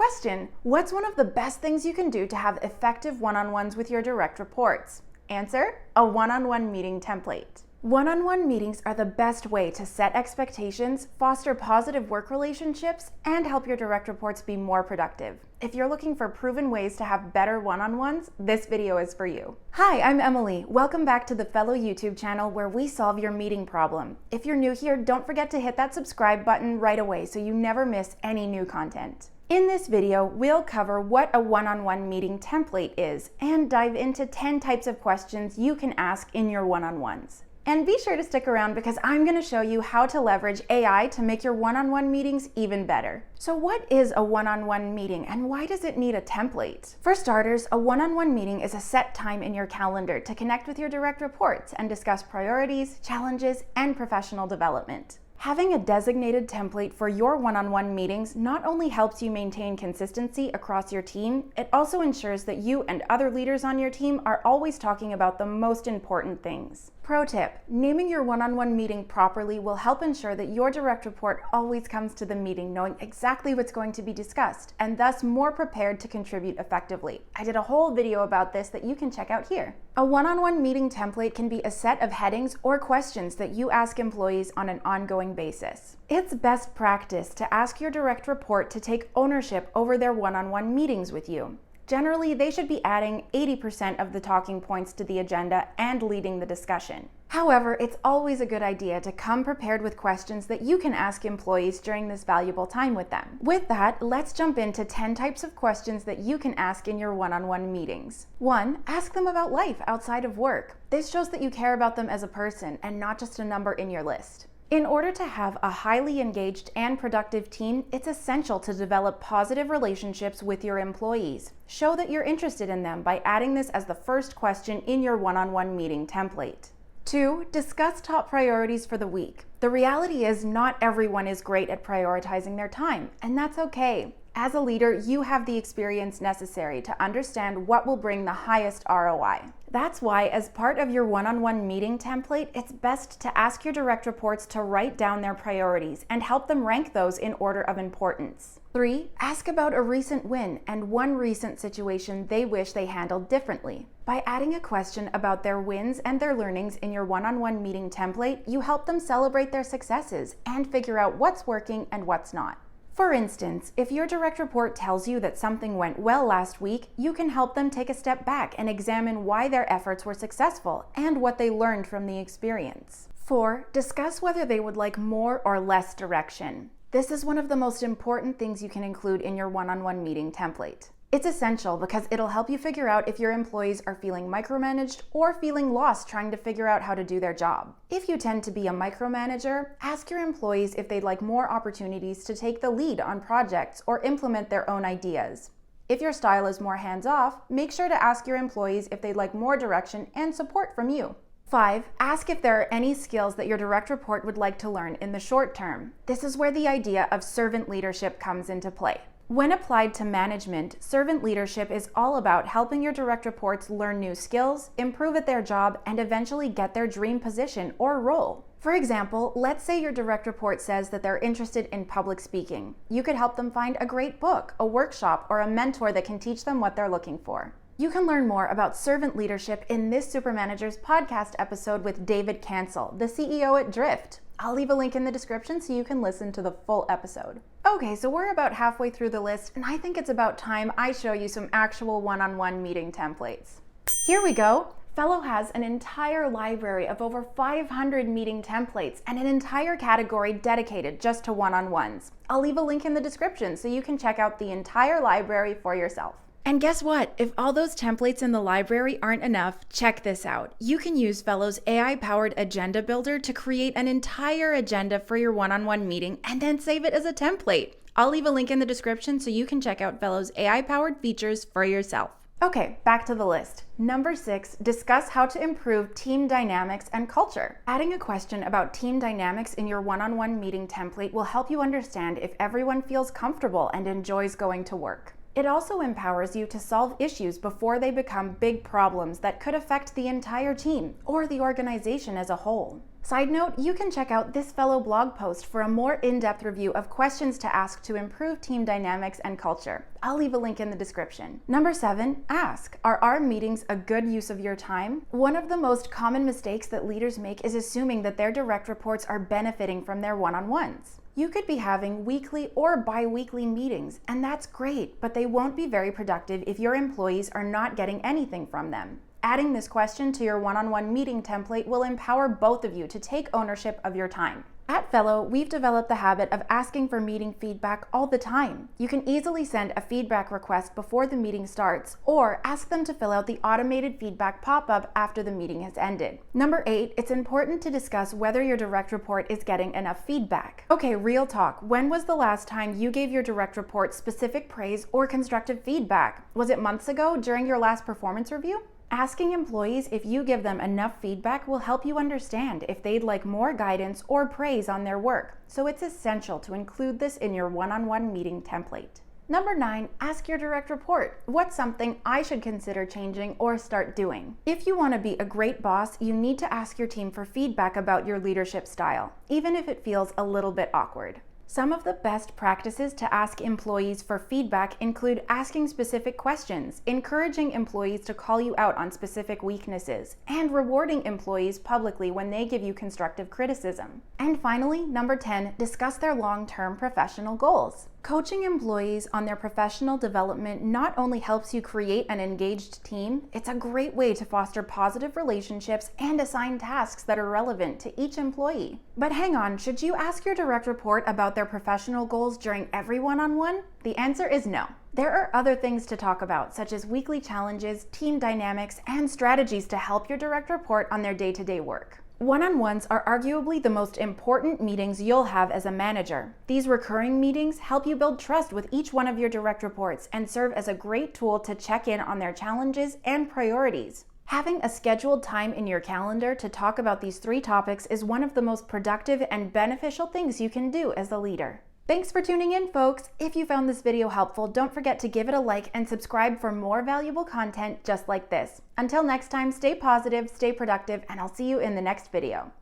Question: what's one of the best things you can do to have effective one-on-ones with your direct reports? Answer: a one-on-one meeting template. One-on-one meetings are the best way to set expectations, foster positive work relationships, and help your direct reports be more productive. If you're looking for proven ways to have better one-on-ones, this video is for you. Hi, I'm Emily. Welcome back to the Fellow YouTube channel where we solve your meeting problem. If you're new here, don't forget to hit that subscribe button right away so you never miss any new content. In this video, we'll cover what a one-on-one meeting template is and dive into 10 types of questions you can ask in your one-on-ones. And be sure to stick around because I'm going to show you how to leverage AI to make your one-on-one meetings even better. So what is a one-on-one meeting and why does it need a template? For starters, a one-on-one meeting is a set time in your calendar to connect with your direct reports and discuss priorities, challenges, and professional development. Having a designated template for your one-on-one meetings not only helps you maintain consistency across your team, it also ensures that you and other leaders on your team are always talking about the most important things. Pro tip: naming your one-on-one meeting properly will help ensure that your direct report always comes to the meeting knowing exactly what's going to be discussed and thus more prepared to contribute effectively. I did a whole video about this that you can check out here. A one-on-one meeting template can be a set of headings or questions that you ask employees on an ongoing basis. It's best practice to ask your direct report to take ownership over their one-on-one meetings with you. Generally, they should be adding 80% of the talking points to the agenda and leading the discussion. However, it's always a good idea to come prepared with questions that you can ask employees during this valuable time with them. With that, let's jump into 10 types of questions that you can ask in your one-on-one meetings. 1. Ask them about life outside of work. This shows that you care about them as a person and not just a number in your list. In order to have a highly engaged and productive team, it's essential to develop positive relationships with your employees. Show that you're interested in them by adding this as the first question in your one-on-one meeting template. 2. Discuss top priorities for the week. The reality is not everyone is great at prioritizing their time, and that's okay. As a leader, you have the experience necessary to understand what will bring the highest ROI. That's why, as part of your one-on-one meeting template, it's best to ask your direct reports to write down their priorities and help them rank those in order of importance. 3. Ask about a recent win and one recent situation they wish they handled differently. By adding a question about their wins and their learnings in your one-on-one meeting template, you help them celebrate their successes and figure out what's working and what's not. For instance, if your direct report tells you that something went well last week, you can help them take a step back and examine why their efforts were successful and what they learned from the experience. 4. Discuss whether they would like more or less direction. This is one of the most important things you can include in your one-on-one meeting template. It's essential because it'll help you figure out if your employees are feeling micromanaged or feeling lost trying to figure out how to do their job. If you tend to be a micromanager, ask your employees if they'd like more opportunities to take the lead on projects or implement their own ideas. If your style is more hands-off, make sure to ask your employees if they'd like more direction and support from you. 5. Ask if there are any skills that your direct report would like to learn in the short term. This is where the idea of servant leadership comes into play. When applied to management, servant leadership is all about helping your direct reports learn new skills, improve at their job, and eventually get their dream position or role. For example, let's say your direct report says that they're interested in public speaking. You could help them find a great book, a workshop, or a mentor that can teach them what they're looking for. You can learn more about servant leadership in this Supermanagers podcast episode with David Cancel, the CEO at Drift. I'll leave a link in the description so you can listen to the full episode. Okay, so we're about halfway through the list, and I think it's about time I show you some actual one-on-one meeting templates. Here we go. Fellow has an entire library of over 500 meeting templates and an entire category dedicated just to one-on-ones. I'll leave a link in the description so you can check out the entire library for yourself. And guess what? If all those templates in the library aren't enough, check this out. You can use Fellow's AI-powered agenda builder to create an entire agenda for your one-on-one meeting and then save it as a template. I'll leave a link in the description so you can check out Fellow's AI-powered features for yourself. Okay, back to the list. Number 6, discuss how to improve team dynamics and culture. Adding a question about team dynamics in your one-on-one meeting template will help you understand if everyone feels comfortable and enjoys going to work. It also empowers you to solve issues before they become big problems that could affect the entire team or the organization as a whole. Side note, you can check out this Fellow blog post for a more in-depth review of questions to ask to improve team dynamics and culture. I'll leave a link in the description. Number 7, ask, are our meetings a good use of your time? One of the most common mistakes that leaders make is assuming that their direct reports are benefiting from their one-on-ones. You could be having weekly or bi-weekly meetings, and that's great, but they won't be very productive if your employees are not getting anything from them. Adding this question to your one-on-one meeting template will empower both of you to take ownership of your time. At Fellow, we've developed the habit of asking for meeting feedback all the time. You can easily send a feedback request before the meeting starts, or ask them to fill out the automated feedback pop-up after the meeting has ended. Number 8, it's important to discuss whether your direct report is getting enough feedback. Okay, real talk. When was the last time you gave your direct report specific praise or constructive feedback? Was it months ago during your last performance review? Asking employees if you give them enough feedback will help you understand if they'd like more guidance or praise on their work, so it's essential to include this in your one-on-one meeting template. Number 9, ask your direct report, what's something I should consider changing or start doing? If you want to be a great boss, you need to ask your team for feedback about your leadership style, even if it feels a little bit awkward. Some of the best practices to ask employees for feedback include asking specific questions, encouraging employees to call you out on specific weaknesses, and rewarding employees publicly when they give you constructive criticism. And finally, number 10, discuss their long-term professional goals. Coaching employees on their professional development not only helps you create an engaged team, it's a great way to foster positive relationships and assign tasks that are relevant to each employee. But hang on, should you ask your direct report about their professional goals during every one-on-one? The answer is no. There are other things to talk about, such as weekly challenges, team dynamics, and strategies to help your direct report on their day-to-day work. One-on-ones are arguably the most important meetings you'll have as a manager. These recurring meetings help you build trust with each one of your direct reports and serve as a great tool to check in on their challenges and priorities. Having a scheduled time in your calendar to talk about these 3 topics is one of the most productive and beneficial things you can do as a leader. Thanks for tuning in, folks. If you found this video helpful, don't forget to give it a like and subscribe for more valuable content just like this. Until next time, stay positive, stay productive, and I'll see you in the next video.